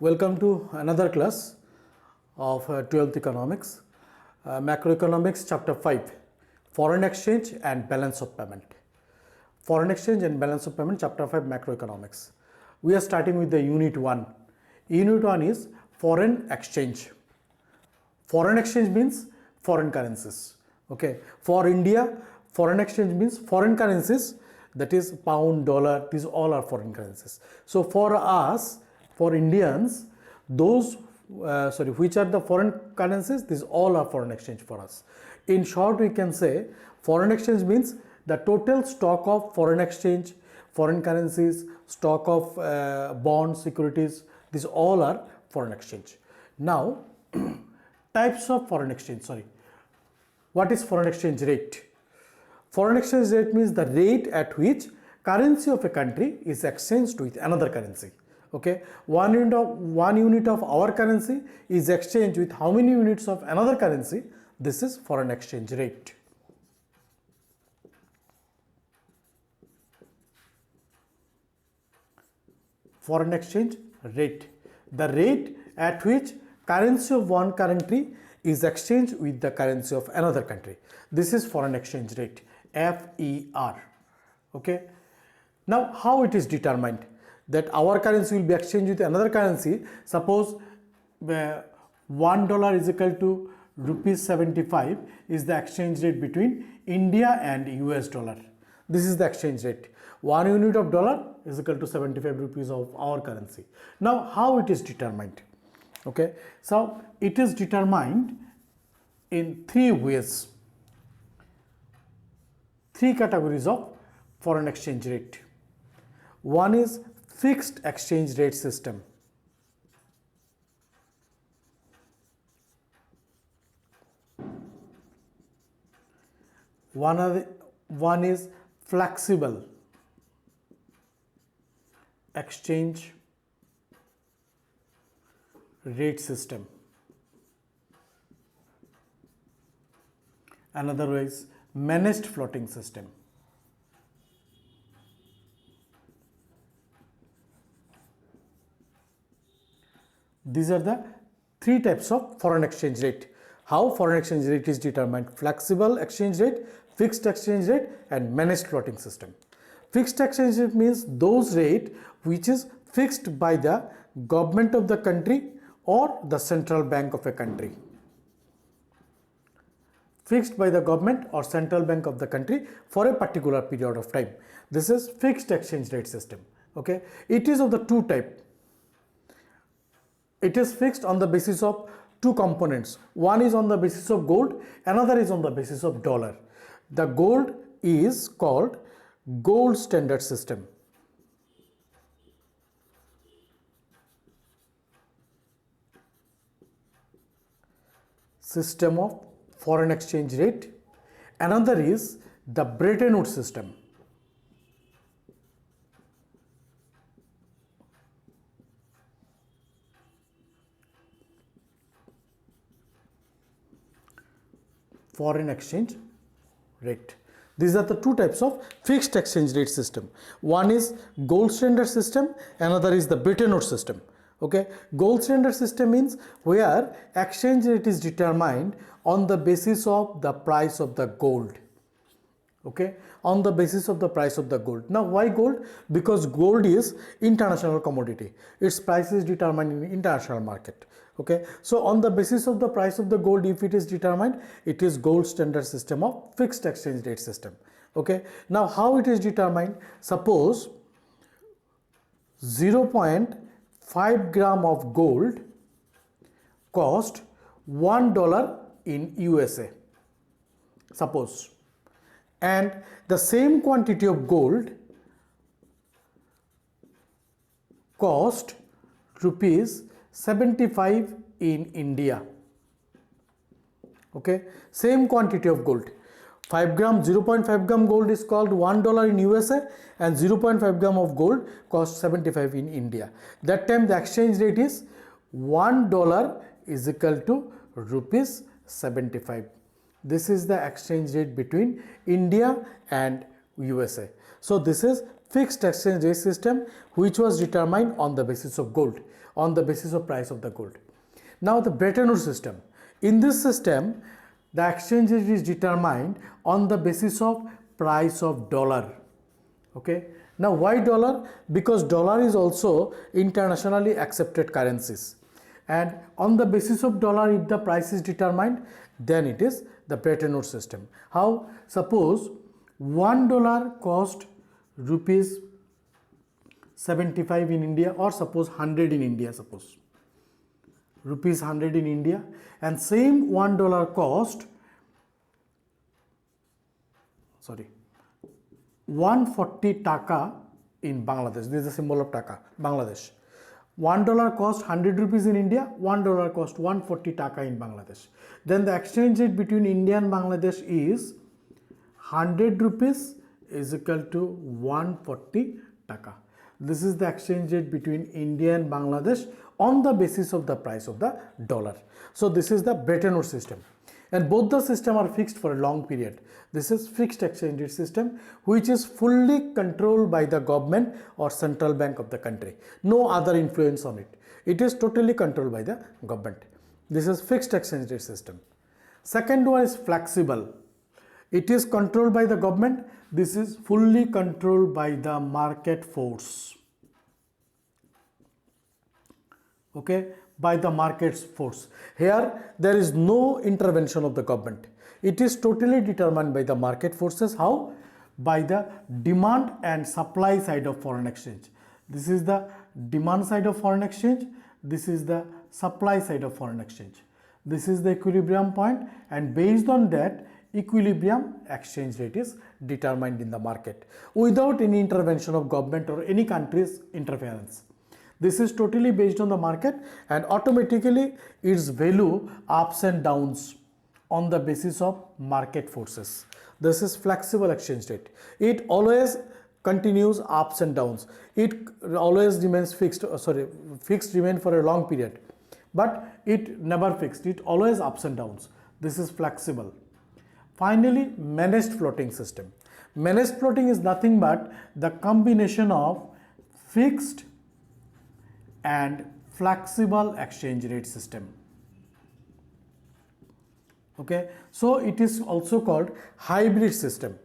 Welcome to another class of 12th Economics, Macroeconomics Chapter 5, Foreign Exchange and Balance of Payment. Foreign Exchange and Balance of Payment, Chapter 5, Macroeconomics. We are starting with the Unit 1. Unit 1 is Foreign Exchange. Foreign exchange means foreign currencies. Okay. For India, foreign exchange means foreign currencies, that is pound, dollar, these all are foreign currencies. So for us, for Indians, those which are the foreign currencies, these all are foreign exchange for us. In short, we can say foreign exchange means the total stock of foreign exchange, foreign currencies, stock of bonds, securities, these all are foreign exchange. Now, types of foreign exchange, what is foreign exchange rate? Foreign exchange rate means the rate at which currency of a country is exchanged with another currency. Okay, one unit of our currency is exchanged with how many units of another currency? This is foreign exchange rate. Foreign exchange rate, the rate at which currency of one country is exchanged with the currency of another country. This is foreign exchange rate, FER. Okay. Now, how it is determined that our currency will be exchanged with another currency? Suppose $1 is equal to rupees 75 is the exchange rate between India and US dollar. This is the exchange rate. 1 unit of dollar is equal to 75 rupees of our currency. Now, how it is determined? Okay, so it is determined in three ways, three categories of foreign exchange rate. One is fixed exchange rate system. One is flexible exchange rate system. Another is managed floating system. These are the three types of foreign exchange rate. How foreign exchange rate is determined? Flexible exchange rate, fixed exchange rate, and managed floating system. Fixed exchange rate means those rate which is fixed by the government of the country or the central bank of a country. Fixed by the government or central bank of the country for a particular period of time. This is fixed exchange rate system. Okay, it is of the two type. It is fixed on the basis of two components. One is on the basis of gold, another is on the basis of dollar. The gold is called gold standard system. System of foreign exchange rate. Another is the Bretton Woods system. Foreign exchange rate. These are the two types of fixed exchange rate system. One is gold standard system, another is the Bretton Woods system. Okay, gold standard system means where exchange rate is determined on the basis of the price of the gold. Okay, on the basis of the price of the gold. Now, why gold? Because gold is international commodity. Its price is determined in international market. Okay, so on the basis of the price of the gold, if it is determined, it is gold standard system of fixed exchange rate system. Okay, now how it is determined? Suppose 0.5 gram of gold cost $1 in USA, suppose, and the same quantity of gold cost rupees 75 in India. Okay, same quantity of gold, 5 gram, 0.5 gram gold is called $1 in USA and 0.5 gram of gold costs 75 in India. That time the exchange rate is $1 is equal to rupees 75. This is the exchange rate between India and USA. So this is fixed exchange rate system which was determined on the basis of gold, on the basis of price of the gold. Now the Bretton Woods system. In this system, the exchange rate is determined on the basis of price of dollar. Okay. Now why dollar? Because dollar is also internationally accepted currencies. And on the basis of dollar, if the price is determined, then it is the Bretton Woods system. How? Suppose $1 cost rupees 75 in India, or suppose 100 in India, suppose rupees 100 in India, and same $1 cost 140 taka in Bangladesh. This is the symbol of taka, Bangladesh. $1 cost 100 rupees in India, $1 cost 140 taka in Bangladesh. Then the exchange rate between India and Bangladesh is 100 rupees is equal to 140 taka. This is the exchange rate between India and Bangladesh on the basis of the price of the dollar. So this is the Bretton Woods system. And both the system are fixed for a long period. This is fixed exchange rate system which is fully controlled by the government or central bank of the country. No other influence on it. It is totally controlled by the government. This is fixed exchange rate system. Second one is flexible. It is controlled by the government. This is fully controlled by the market force. Okay, by the market's force. Here there is no intervention of the government. It is totally determined by the market forces. How? By the demand and supply side of foreign exchange. This is the demand side of foreign exchange. This is the supply side of foreign exchange. This is the equilibrium point, and based on that equilibrium exchange rate is determined in the market without any intervention of government or any country's interference. This is totally based on the market, and automatically its value ups and downs on the basis of market forces. This is flexible exchange rate. It always continues ups and downs. It always remains fixed, fixed remain for a long period, but it never fixed. It always ups and downs. This is flexible. Finally, managed floating system. Managed floating is nothing but the combination of fixed and flexible exchange rate system. Okay, so it is also called hybrid system.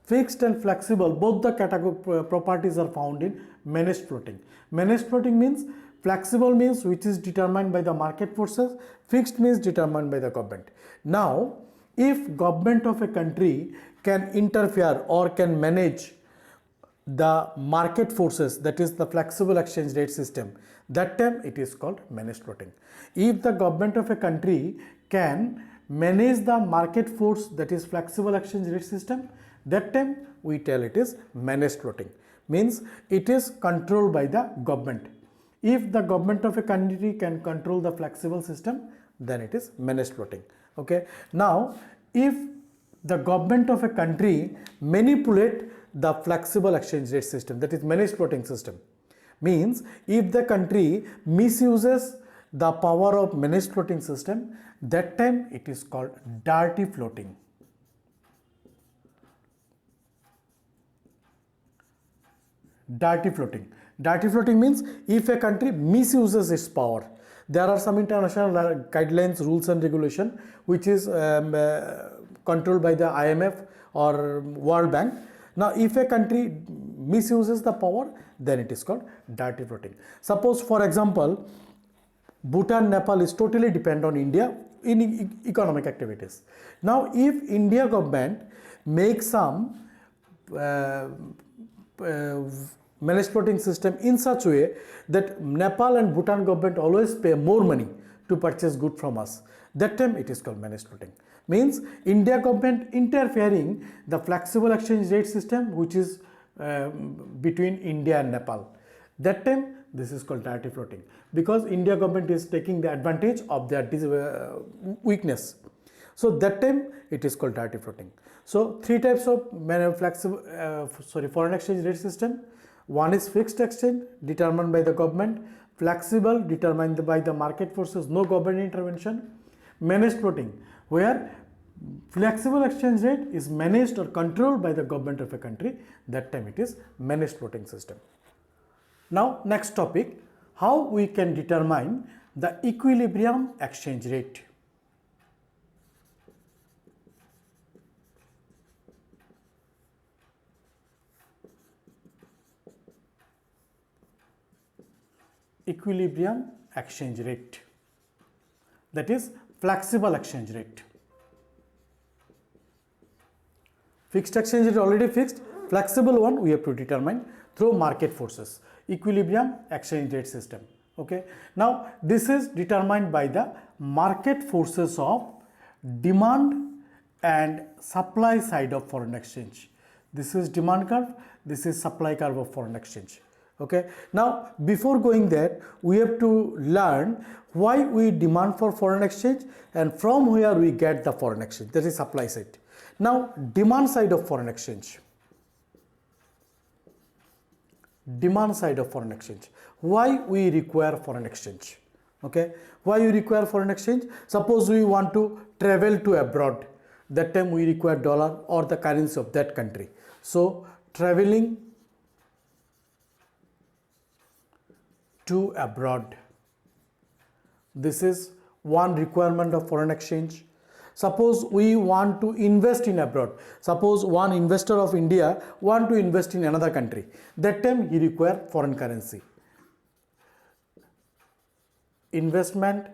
Fixed and flexible, both the properties are found in managed floating. Managed floating means, flexible means which is determined by the market forces, fixed means determined by the government. Now, if government of a country can interfere or can manage the market forces, that is the flexible exchange rate system, that time it is called managed floating. If the government of a country can manage the market force, that is flexible exchange rate system, that time we tell it is managed floating. Means it is controlled by the government. If the government of a country can control the flexible system, then it is managed floating. Okay. Now, if the government of a country manipulate the flexible exchange rate system, that is managed floating system, means if the country misuses the power of managed floating system, that time it is called dirty floating. Dirty floating. Dirty floating means if a country misuses its power. There are some international guidelines, rules and regulation which is controlled by the IMF or World Bank. Now, if a country misuses the power, then it is called dirty floating. Suppose, for example, Bhutan, Nepal is totally dependent on India in economic activities. Now, if India government makes some managed floating system in such a way that Nepal and Bhutan government always pay more money to purchase good from us, that time it is called managed floating. Means India government interfering the flexible exchange rate system which is between India and Nepal. That time this is called dirty floating, because India government is taking the advantage of their weakness. So that time it is called dirty floating. So three types of foreign exchange rate system. One is fixed exchange determined by the government, flexible determined by the market forces, no government intervention. Managed floating, where Flexible exchange rate is managed or controlled by the government of a country. That time it is managed floating system. Now next topic, how we can determine the equilibrium exchange rate. Equilibrium exchange rate, that is flexible exchange rate. Fixed exchange rate already fixed, flexible one we have to determine through market forces, equilibrium exchange rate system. Okay, now this is determined by the market forces of demand and supply side of foreign exchange. This is demand curve, this is supply curve of foreign exchange. Okay, now before going there, we have to learn why we demand for foreign exchange and from where we get the foreign exchange, that is supply side. Now demand side of foreign exchange, demand side of foreign exchange, why we require foreign exchange. Okay, why you require foreign exchange? Suppose we want to travel to abroad, that time we require dollar or the currency of that country. So traveling to abroad, this is one requirement of foreign exchange. Suppose we want to invest in abroad, suppose one investor of India want to invest in another country, that time he require foreign currency. Investment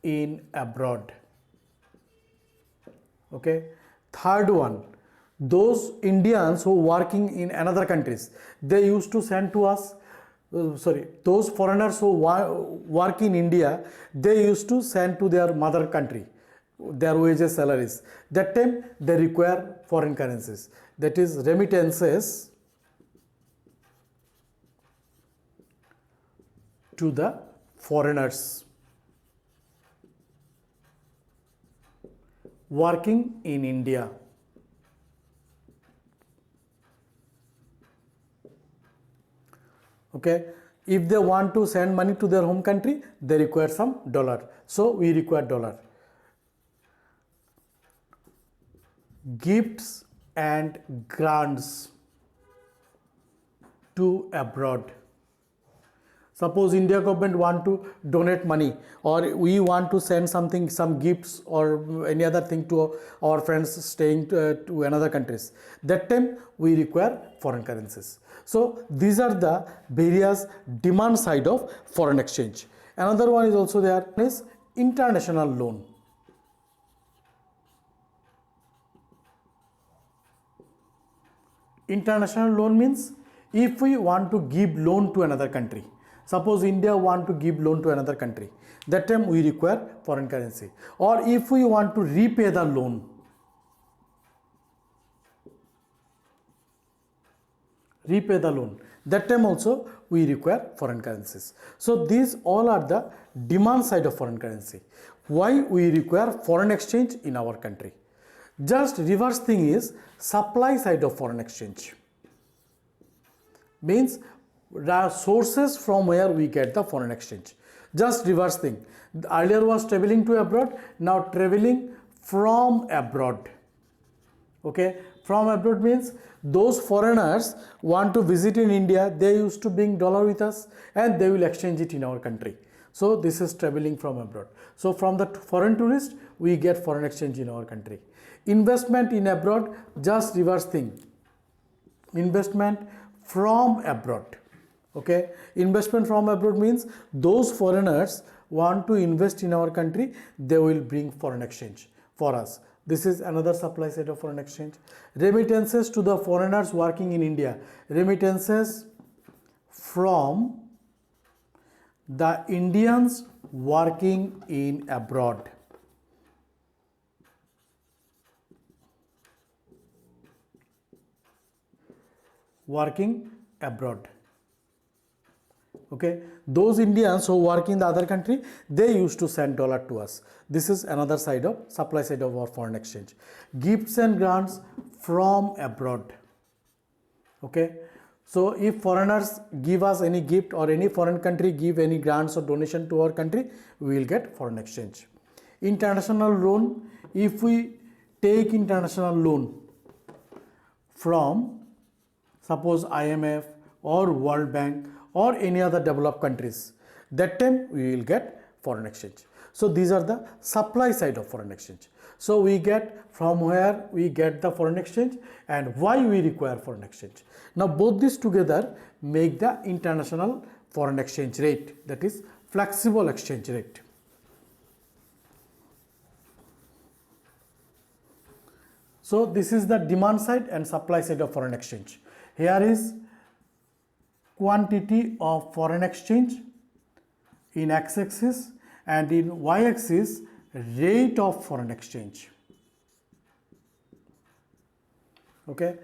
in abroad. Okay, third one, those Indians who working in another countries, they used to send to us, those foreigners who work in India, they used to send to their mother country their wages, salaries. That time they require foreign currencies, that is remittances to the foreigners working in India. Okay, if they want to send money to their home country, they require some dollar, so we require dollar. Gifts and grants to abroad. Suppose India government want to donate money, or we want to send something, some gifts or any other thing to our friends staying to another countries, that time we require foreign currencies. So these are the various demand side of foreign exchange. Another one is also there, is international loan. International loan means if we want to give loan to another country, suppose India want to give loan to another country, that time we require foreign currency. Or if we want to repay the loan, that time also we require foreign currencies. So these all are the demand side of foreign currency. Why we require foreign exchange in our country. Just reverse thing is supply side of foreign exchange, means the sources from where we get the foreign exchange. Just reverse thing, earlier was traveling to abroad, now traveling from abroad. Okay, from abroad means those foreigners want to visit in India, they used to bring dollar with us and they will exchange it in our country. So this is traveling from abroad. So from the foreign tourist we get foreign exchange in our country. Investment in abroad, just reverse thing, investment from abroad. Okay, investment from abroad means those foreigners want to invest in our country, they will bring foreign exchange for us. This is another supply side of foreign exchange. Remittances to the foreigners working in India, remittances from the Indians working in abroad. Working abroad. Okay, those Indians who work in the other country, they used to send dollar to us. This is another side of supply side of our foreign exchange. Gifts and grants from abroad. Okay, so if foreigners give us any gift or any foreign country give any grants or donation to our country, we will get foreign exchange. International loan, if we take international loan from suppose IMF or World Bank or any other developed countries, that time we will get foreign exchange. So these are the supply side of foreign exchange. So we get from where we get the foreign exchange and why we require foreign exchange. Now both these together make the international foreign exchange rate, that is flexible exchange rate. So this is the demand side and supply side of foreign exchange. Here is quantity of foreign exchange in x-axis and in y-axis rate of foreign exchange. Okay,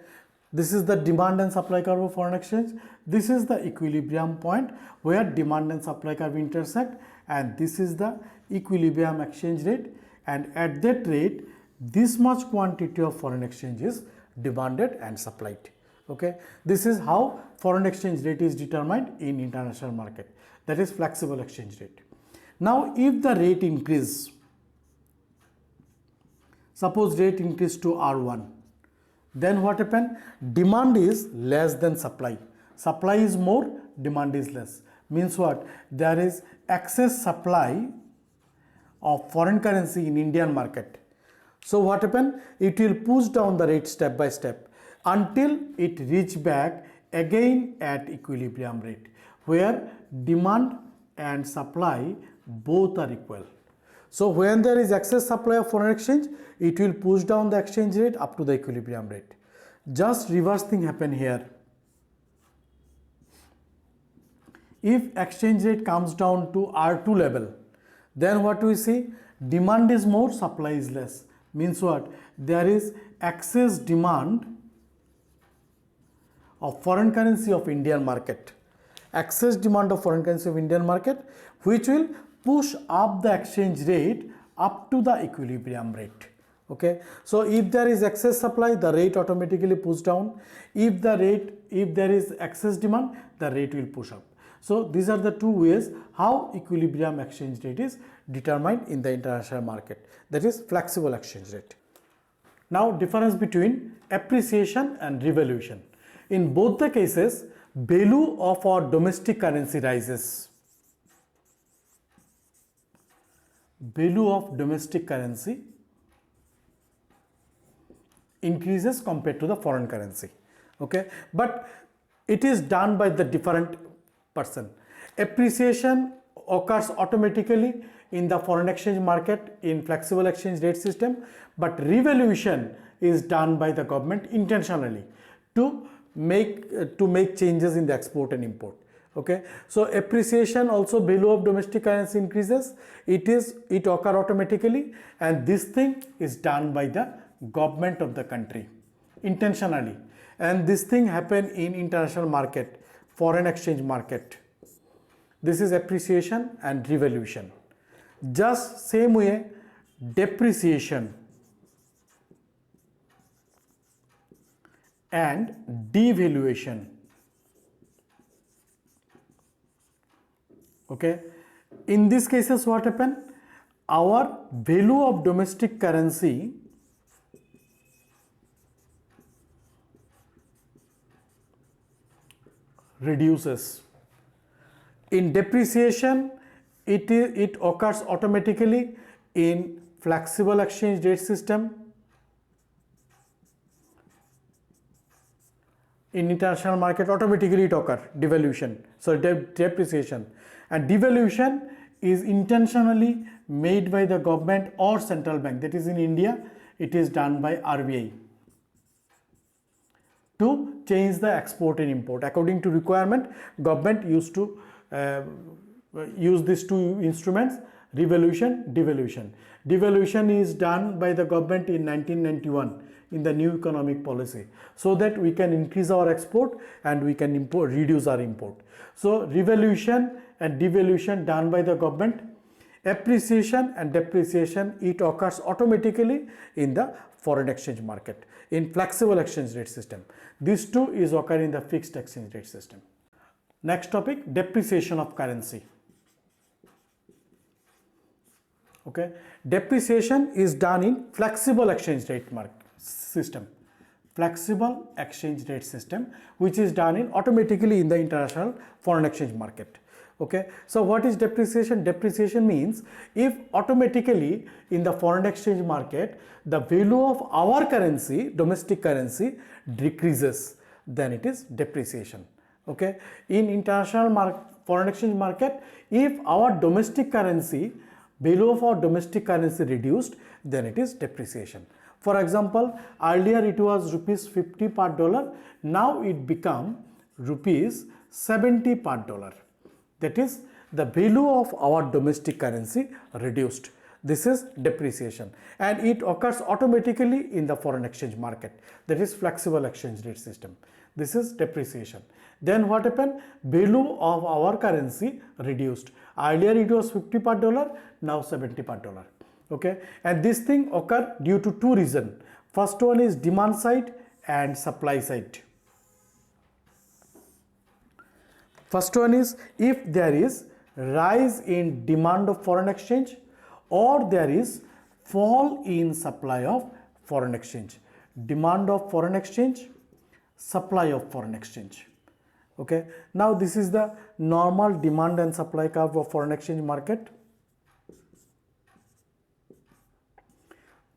this is the demand and supply curve of foreign exchange. This is the equilibrium point where demand and supply curve intersect, and this is the equilibrium exchange rate, and at that rate this much quantity of foreign exchange is demanded and supplied. Okay, this is how foreign exchange rate is determined in international market, that is flexible exchange rate. Now if the rate increase, suppose rate increase to R1, then what happen? Demand is less than supply. Supply is more, demand is less. Means what? There is excess supply of foreign currency in Indian market. So what happen? It will push down the rate step by step until it reach back again at equilibrium rate, where demand and supply both are equal. So when there is excess supply of foreign exchange, it will push down the exchange rate up to the equilibrium rate. Just reverse thing happen here. If exchange rate comes down to R2 level, then what we see? Demand is more, supply is less. Means what? There is excess demand of foreign currency of Indian market. Excess demand of foreign currency of Indian market, which will push up the exchange rate up to the equilibrium rate. Okay, so if there is excess supply, the rate automatically push down. If there is excess demand, the rate will push up. So these are the two ways how equilibrium exchange rate is determined in the international market, that is flexible exchange rate. Now difference between appreciation and revaluation. In both the cases, value of our domestic currency rises. Value of domestic currency increases compared to the foreign currency. Okay, but it is done by the different person. Appreciation occurs automatically in the foreign exchange market in flexible exchange rate system, but revaluation is done by the government intentionally to make changes in the export and import. Okay, so appreciation also value of domestic currency increases. It occur automatically, and this thing is done by the government of the country intentionally, and this thing happen in international market, foreign exchange market. This is appreciation and revaluation. Just same way, depreciation and devaluation. Okay, in these cases what happen? Our value of domestic currency reduces. In depreciation, it occurs automatically in flexible exchange rate system. In international market, automatically it occurs devaluation, depreciation, and devaluation is intentionally made by the government or central bank. That is, in India, it is done by RBI to change the export and import. According to requirement, government used to use these two instruments, revaluation, devaluation. Devaluation is done by the government in 1991 in the new economic policy, so that we can increase our export and we can reduce our import. So revaluation and devaluation done by the government. Appreciation and depreciation, it occurs automatically in the foreign exchange market in flexible exchange rate system. These two is occur in the fixed exchange rate system. Next topic, depreciation of currency. Okay, depreciation is done in flexible exchange rate system. Flexible exchange rate system, which is done in automatically in the international foreign exchange market. Okay, so what is depreciation? Depreciation means if automatically in the foreign exchange market the value of our currency, domestic currency, decreases, then it is depreciation. Okay, in international foreign exchange market, if our domestic currency, value of our domestic currency reduced, then it is depreciation. For example, earlier it was rupees 50 per dollar, now it become rupees 70 per dollar. That is, the value of our domestic currency reduced. This is depreciation, and it occurs automatically in the foreign exchange market. That is flexible exchange rate system. This is depreciation. Then what happened? Value of our currency reduced. Earlier it was 50 per dollar, now 70 per dollar. Okay, and this thing occur due to two reasons. First one is demand side and supply side. First one is if there is rise in demand of foreign exchange or there is fall in supply of foreign exchange. Demand of foreign exchange, supply of foreign exchange. Okay, now this is the normal demand and supply curve of foreign exchange market.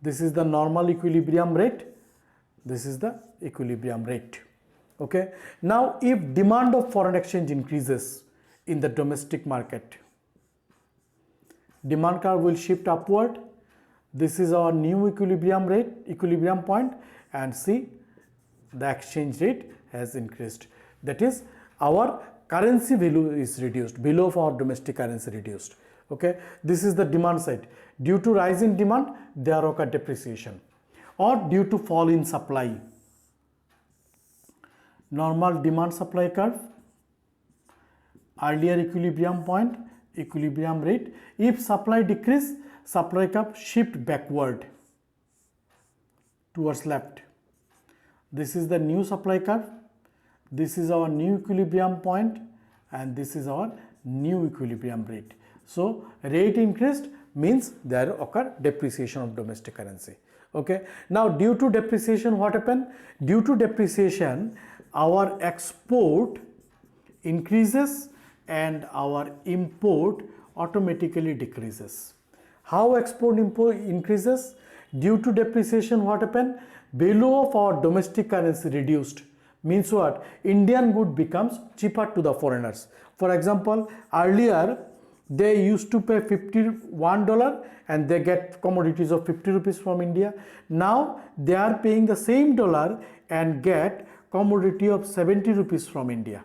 This is the normal equilibrium rate. This is the equilibrium rate. Okay, now if demand of foreign exchange increases in the domestic market, demand curve will shift upward. This is our new equilibrium rate, equilibrium point, and see the exchange rate has increased. That is, our currency value is reduced, value of our domestic currency reduced. Okay, this is the demand side. Due to rise in demand, there occur depreciation, or due to fall in supply. Normal demand supply curve, earlier equilibrium point, equilibrium rate. If supply decrease, supply curve shift backward towards left. This is the new supply curve. This is our new equilibrium point, and this is our new equilibrium rate. So rate increased means there occur depreciation of domestic currency. Okay, now due to depreciation, what happened? Due to depreciation, our export increases and our import automatically decreases. How export import increases? Due to depreciation, what happened? Value of our domestic currency reduced. Means what? Indian good becomes cheaper to the foreigners. For example, earlier they used to pay $51 and they get commodities of 50 rupees from India. Now they are paying the same dollar and get commodity of 70 rupees from India.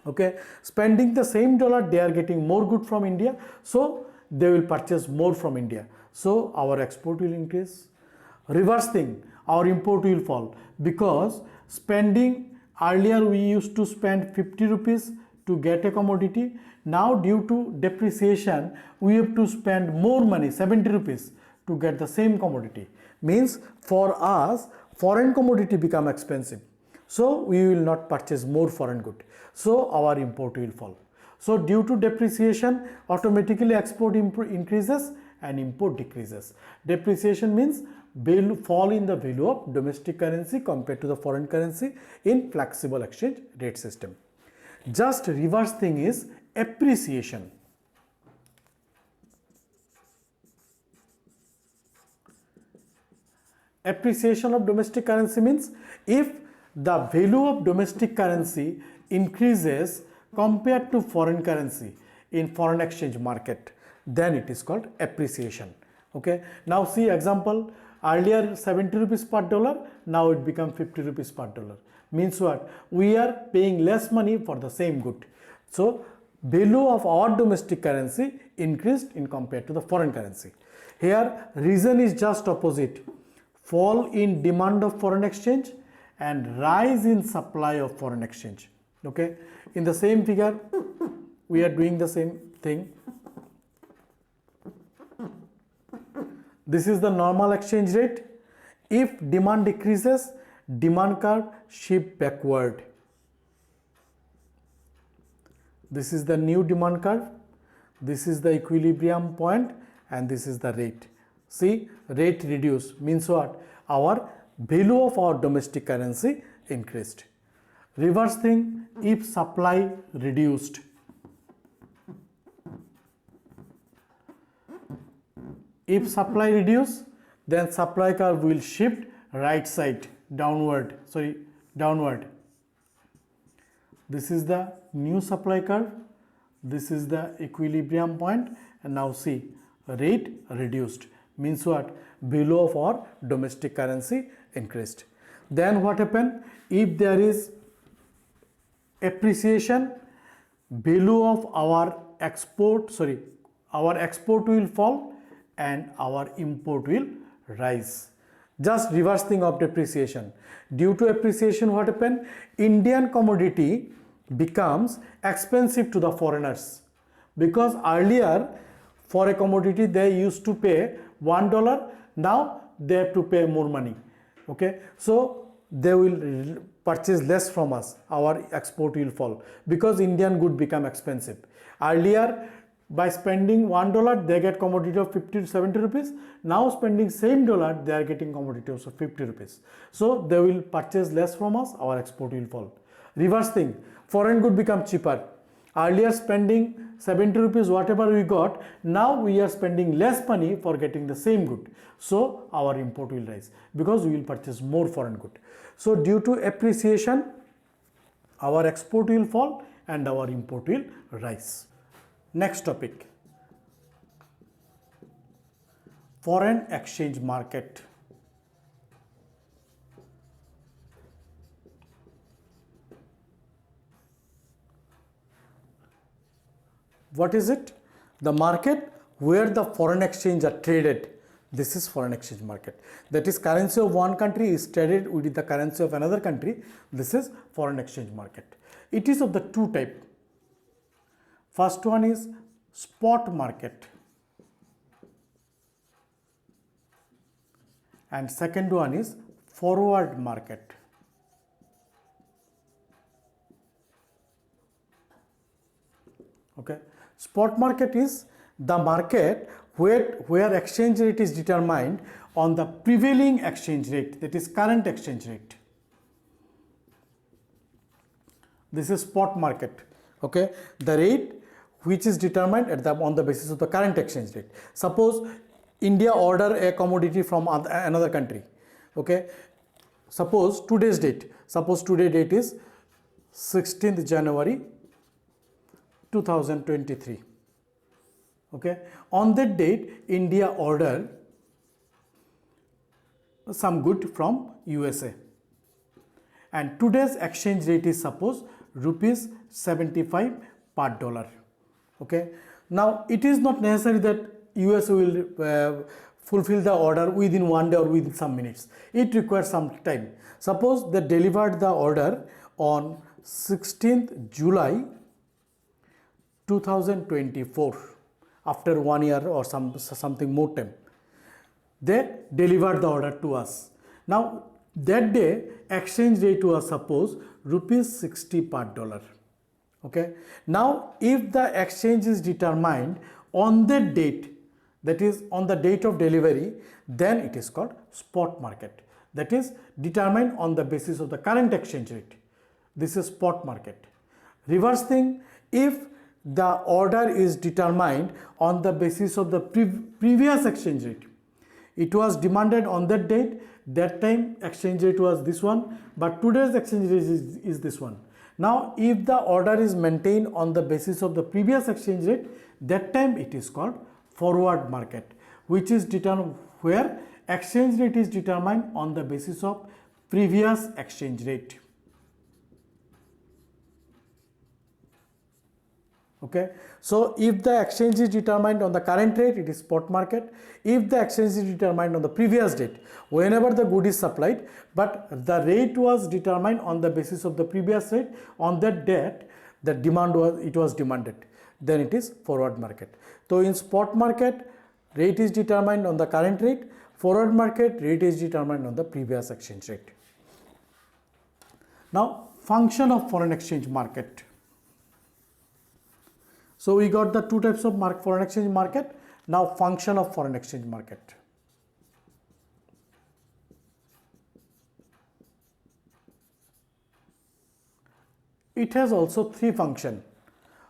Okay, spending the same dollar, they are getting more good from India, so they will purchase more from India. So our export will increase. Reverse thing, our import will fall, because spending, earlier we used to spend 50 rupees to get a commodity. Now due to depreciation, we have to spend more money, 70 rupees, to get the same commodity. Means for us, foreign commodity become expensive, so we will not purchase more foreign good, so our import will fall. So due to depreciation, automatically export increases and import decreases. Depreciation means fall in the value of domestic currency compared to the foreign currency in flexible exchange rate system. Just reverse thing is appreciation. Appreciation of domestic currency means if the value of domestic currency increases compared to foreign currency in foreign exchange market, then it is called appreciation. Okay, now see example, earlier 70 rupees per dollar, now it become 50 rupees per dollar. Means what? We are paying less money for the same good. So value of our domestic currency increased in compared to the foreign currency. Here reason is just opposite. Fall in demand of foreign exchange and rise in supply of foreign exchange. Okay, in the same figure we are doing the same thing. This is the normal exchange rate. If demand decreases, demand curve shift backward. This is the new demand curve. This is the equilibrium point, and this is the rate. See, rate reduced means what? Our value of our domestic currency increased. Reverse thing, if supply reduced, if supply reduce, then supply curve will shift right side downward. This is the new supply curve, this is the equilibrium point, and now see, rate reduced means what? Value of our domestic currency increased. Then what happened? If there is appreciation, value of our export will fall and our import will rise. Just reverse thing of depreciation. Due to appreciation, what happened? Indian commodity becomes expensive to the foreigners, because earlier for a commodity they used to pay $1, now they have to pay more money. Okay, so they will purchase less from us, our export will fall because Indian good become expensive. Earlier, by spending $1 they get commodity of 50 to 70 rupees. Now spending same dollar they are getting commodity of 50 rupees. So they will purchase less from us, our export will fall. Reverse thing, foreign good become cheaper. Earlier spending 70 rupees whatever we got, now we are spending less money for getting the same good. So our import will rise because we will purchase more foreign good. So due to appreciation, our export will fall and our import will rise. Next topic, foreign exchange market. What is it? The market where the foreign exchange are traded. This is foreign exchange market. That is, currency of one country is traded with the currency of another country. This is foreign exchange market. It is of the two type. First one is spot market and second one is forward market. Okay, spot market is the market where exchange rate is determined on the prevailing exchange rate, that is current exchange rate. This is spot market. Okay, the rate which is determined on the basis of the current exchange rate. Suppose India order a commodity from another country. Okay, suppose today's date. Suppose today's date is 16th January 2023. Okay, on that date India ordered some good from USA, and today's exchange rate is suppose rupees 75 per dollar. Okay, now it is not necessary that US will fulfill the order within one day or within some minutes. It requires some time. Suppose they delivered the order on 16th July 2024, after 1 year or something more time. They delivered the order to us. Now that day exchange rate was suppose rupees 60 per dollar. Okay, now if the exchange is determined on the date, that is on the date of delivery, then it is called spot market. That is determined on the basis of the current exchange rate. This is spot market. Reverse thing, if the order is determined on the basis of the previous exchange rate, it was demanded on that date, that time exchange rate was this one, but today's exchange rate is this one. Now if the order is maintained on the basis of the previous exchange rate, that time it is called forward market, which is determined where exchange rate is determined on the basis of previous exchange rate. Okay, so if the exchange is determined on the current rate, it is spot market. If the exchange is determined on the previous date, whenever the good is supplied, but the rate was determined on the basis of the previous rate, on that date the demand was demanded, then it is forward market. So in spot market, rate is determined on the current rate. Forward market, rate is determined on the previous exchange rate. Now function of foreign exchange market. So we got the two types of foreign exchange market. Now function of foreign exchange market. It has also three functions.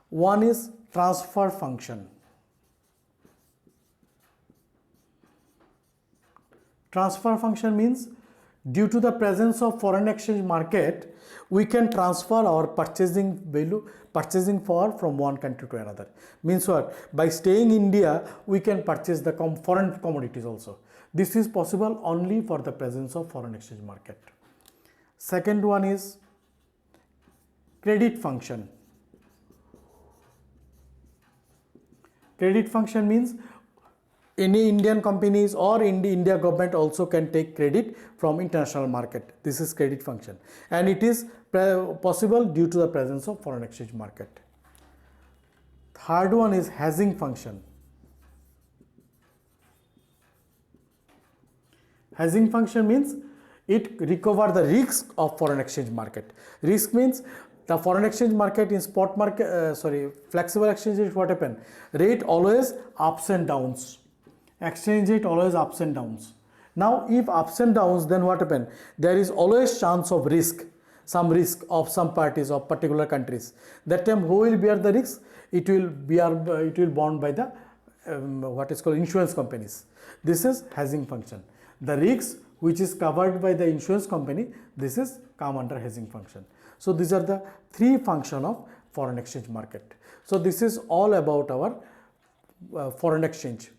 One is transfer function. Transfer function means due to the presence of foreign exchange market, we can transfer our purchasing power from one country to another. Means what? By staying in India, we can purchase the foreign commodities also. This is possible only for the presence of foreign exchange market. Second one is credit function. Credit function means any Indian companies or India government also can take credit from international market. This is credit function, and it is possible due to the presence of foreign exchange market. Third one is hedging function. Hedging function means it recover the risk of foreign exchange market. Risk means the foreign exchange market in spot market, flexible exchange rate, what happen? Rate always ups and downs. Exchange rate always ups and downs. Now if ups and downs, then what happen? There is always chance of risk, some risk of some parties of particular countries. That time who will bear the risk? It will borne by the what is called insurance companies. This is hedging function. The risk which is covered by the insurance company, this is come under hedging function. So these are the three functions of foreign exchange market. So this is all about our foreign exchange.